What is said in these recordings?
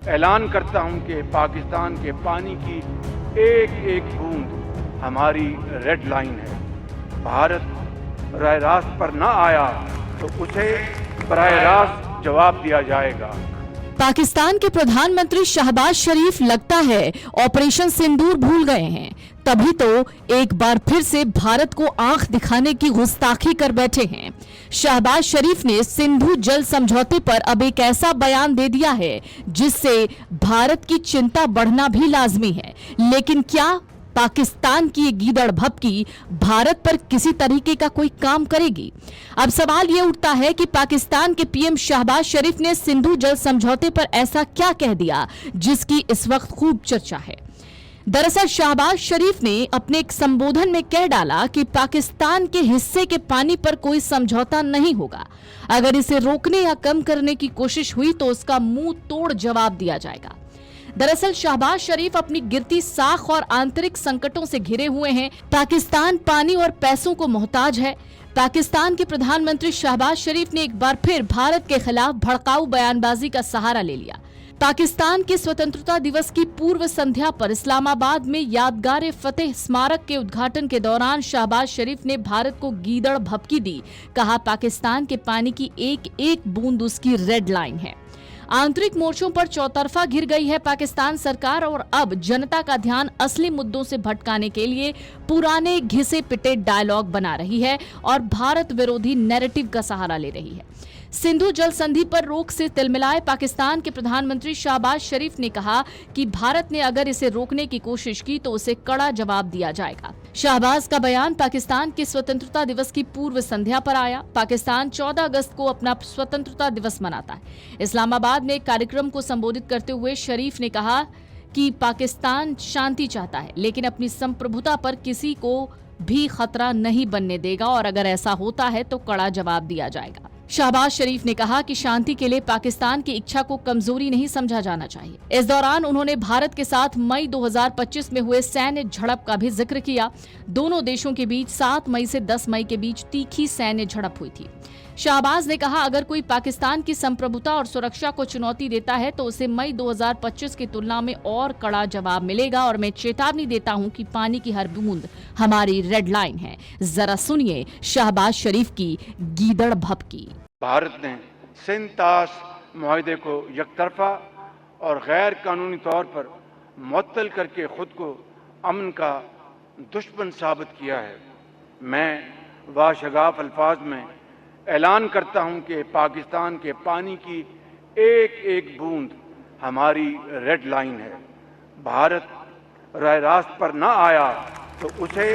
ऐलान करता हूं कि पाकिस्तान के पानी की एक एक बूंद हमारी रेड लाइन है। भारत बराह रास्त पर ना आया तो उसे बराह रास्त जवाब दिया जाएगा। पाकिस्तान के प्रधानमंत्री शहबाज शरीफ लगता है ऑपरेशन सिंदूर भूल गए हैं, तभी तो एक बार फिर से भारत को आंख दिखाने की गुस्ताखी कर बैठे हैं। शहबाज शरीफ ने सिंधु जल समझौते पर अब एक ऐसा बयान दे दिया है जिससे भारत की चिंता बढ़ना भी लाजमी है। लेकिन क्या पाकिस्तान की ये गीदड़ भभकी भारत पर किसी तरीके का कोई काम करेगी? अब सवाल ये उठता है कि पाकिस्तान के पीएम शहबाज शरीफ ने सिंधु जल समझौते पर ऐसा क्या कह दिया जिसकी इस वक्त खूब चर्चा है। दरअसल शहबाज शरीफ ने अपने एक संबोधन में कह डाला कि पाकिस्तान के हिस्से के पानी पर कोई समझौता नहीं होगा। अगर इसे रोकने या कम करने की कोशिश हुई तो उसका मुंह तोड़ जवाब दिया जाएगा। दरअसल शहबाज शरीफ अपनी गिरती साख और आंतरिक संकटों से घिरे हुए हैं। पाकिस्तान पानी और पैसों को मोहताज है। पाकिस्तान के प्रधानमंत्री शहबाज शरीफ ने एक बार फिर भारत के खिलाफ भड़काऊ बयानबाजी का सहारा ले लिया। पाकिस्तान के स्वतंत्रता दिवस की पूर्व संध्या पर इस्लामाबाद में यादगार फतेह स्मारक के उद्घाटन के दौरान शहबाज शरीफ ने भारत को गीदड़ भभकी दी। कहा पाकिस्तान के पानी की एक एक बूंद उसकी रेड लाइन है। आंतरिक मोर्चों पर चौतरफा घिर गई है पाकिस्तान सरकार और अब जनता का ध्यान असली मुद्दों से भटकाने के लिए पुराने घिसे पिटे डायलॉग बना रही है और भारत विरोधी नैरेटिव का सहारा ले रही है। सिंधु जल संधि पर रोक से तिलमिलाए पाकिस्तान के प्रधानमंत्री शहबाज शरीफ ने कहा कि भारत ने अगर इसे रोकने की कोशिश की तो उसे कड़ा जवाब दिया जाएगा। शहबाज का बयान पाकिस्तान के स्वतंत्रता दिवस की पूर्व संध्या पर आया। पाकिस्तान 14 अगस्त को अपना स्वतंत्रता दिवस मनाता है। इस्लामाबाद में एक कार्यक्रम को संबोधित करते हुए शरीफ ने कहा कि पाकिस्तान शांति चाहता है लेकिन अपनी संप्रभुता पर किसी को भी खतरा नहीं बनने देगा और अगर ऐसा होता है तो कड़ा जवाब दिया जाएगा। शहबाज शरीफ ने कहा कि शांति के लिए पाकिस्तान की इच्छा को कमजोरी नहीं समझा जाना चाहिए। इस दौरान उन्होंने भारत के साथ मई 2025 में हुए सैन्य झड़प का भी जिक्र किया। दोनों देशों के बीच 7 मई से 10 मई के बीच तीखी सैन्य झड़प हुई थी। शहबाज ने कहा अगर कोई पाकिस्तान की संप्रभुता और सुरक्षा को चुनौती देता है तो उसे मई 2025 की तुलना में और कड़ा जवाब मिलेगा और मैं चेतावनी देता हूं कि पानी की हर बूंद हमारी रेड लाइन है। जरा सुनिए शहबाज शरीफ की गीदड़ भभकी। भारत ने सिंध ताश मुआहदे को यकतरफा और गैर कानूनी तौर पर मुअत्तल करके खुद को अमन का दुश्मन साबित किया है। मैं वाशगाफ अल्फाज में ऐलान करता हूं कि पाकिस्तान के पानी की एक एक बूंद हमारी रेड लाइन है। भारत बराह रास्त पर ना आया तो उसे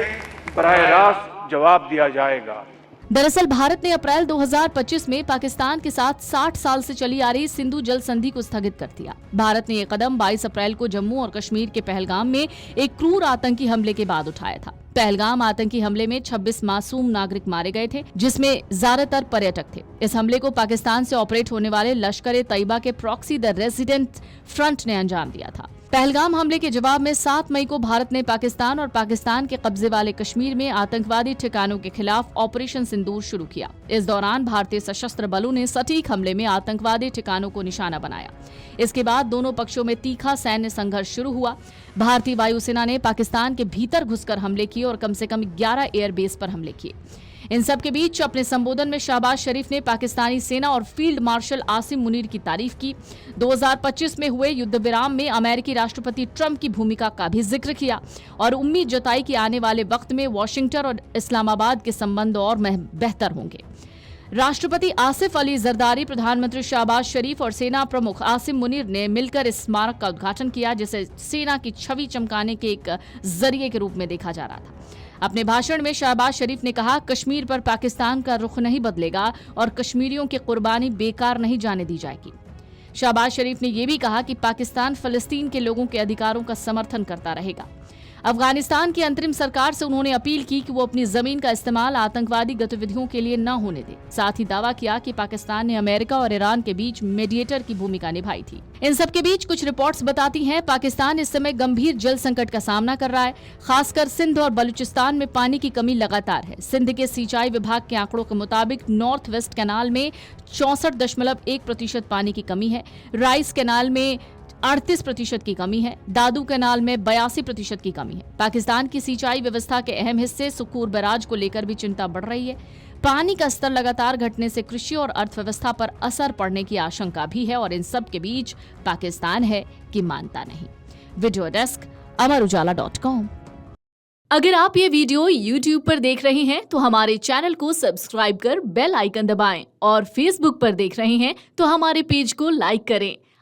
बराह रास्त जवाब दिया जाएगा। दरअसल भारत ने अप्रैल 2025 में पाकिस्तान के साथ 60 साल से चली आ रही सिंधु जल संधि को स्थगित कर दिया। भारत ने ये कदम 22 अप्रैल को जम्मू और कश्मीर के पहलगाम में एक क्रूर आतंकी हमले के बाद उठाया था। पहलगाम आतंकी हमले में 26 मासूम नागरिक मारे गए थे जिसमें ज्यादातर पर्यटक थे। इस हमले को पाकिस्तान से ऑपरेट होने वाले लश्कर तैयबा के प्रॉक्सी द रेजिडेंट फ्रंट ने अंजाम दिया था। पहलगाम हमले के जवाब में 7 मई को भारत ने पाकिस्तान और पाकिस्तान के कब्जे वाले कश्मीर में आतंकवादी ठिकानों के खिलाफ ऑपरेशन सिंदूर शुरू किया। इस दौरान भारतीय सशस्त्र बलों ने सटीक हमले में आतंकवादी ठिकानों को निशाना बनाया। इसके बाद दोनों पक्षों में तीखा सैन्य संघर्ष शुरू हुआ। भारतीय वायुसेना ने पाकिस्तान के भीतर घुसकर हमले किए और कम से कम 11 एयरबेस पर हमले किए। इन सब के बीच अपने संबोधन में शहबाज शरीफ ने पाकिस्तानी सेना और फील्ड मार्शल आसिम मुनीर की तारीफ की। 2025 में हुए युद्ध विराम में अमेरिकी राष्ट्रपति ट्रंप की भूमिका का भी जिक्र किया और उम्मीद जताई कि आने वाले वक्त में वाशिंगटन और इस्लामाबाद के संबंध और बेहतर होंगे। राष्ट्रपति आसिफ अली जरदारी, प्रधानमंत्री शहबाज शरीफ और सेना प्रमुख आसिम मुनीर ने मिलकर इस स्मारक का उद्घाटन किया जिसे सेना की छवि चमकाने के एक जरिए के रूप में देखा जा रहा था। अपने भाषण में शहबाज शरीफ ने कहा कश्मीर पर पाकिस्तान का रुख नहीं बदलेगा और कश्मीरियों की कुर्बानी बेकार नहीं जाने दी जाएगी। शहबाज शरीफ ने यह भी कहा कि पाकिस्तान फलस्तीन के लोगों के अधिकारों का समर्थन करता रहेगा। अफगानिस्तान की अंतरिम सरकार से उन्होंने अपील की कि वो अपनी जमीन का इस्तेमाल आतंकवादी गतिविधियों के लिए न होने दे। साथ ही दावा किया कि पाकिस्तान ने अमेरिका और ईरान के बीच मीडिएटर की भूमिका निभाई थी। इन सब के बीच कुछ रिपोर्ट्स बताती हैं पाकिस्तान इस समय गंभीर जल संकट का सामना कर रहा है। खासकर सिंध और बलूचिस्तान में पानी की कमी लगातार है। सिंध के सिंचाई विभाग के आंकड़ों के मुताबिक नॉर्थ वेस्ट कैनाल में 64.1% पानी की कमी है। राइस कैनाल में 38% की कमी है। दादू कैनाल में 82% की कमी है। पाकिस्तान की सिंचाई व्यवस्था के अहम हिस्से सुकूर बैराज को लेकर भी चिंता बढ़ रही है। पानी का स्तर लगातार घटने से कृषि और अर्थव्यवस्था पर असर पड़ने की आशंका भी है और इन सब के बीच पाकिस्तान है कि मानता नहीं। वीडियो डेस्क अमरउजाला.com। अगर आप ये वीडियो YouTube पर देख रहे हैं तो हमारे चैनल को सब्सक्राइब कर बेल आइकन दबाएं और Facebook पर देख रहे हैं तो हमारे पेज को लाइक करें।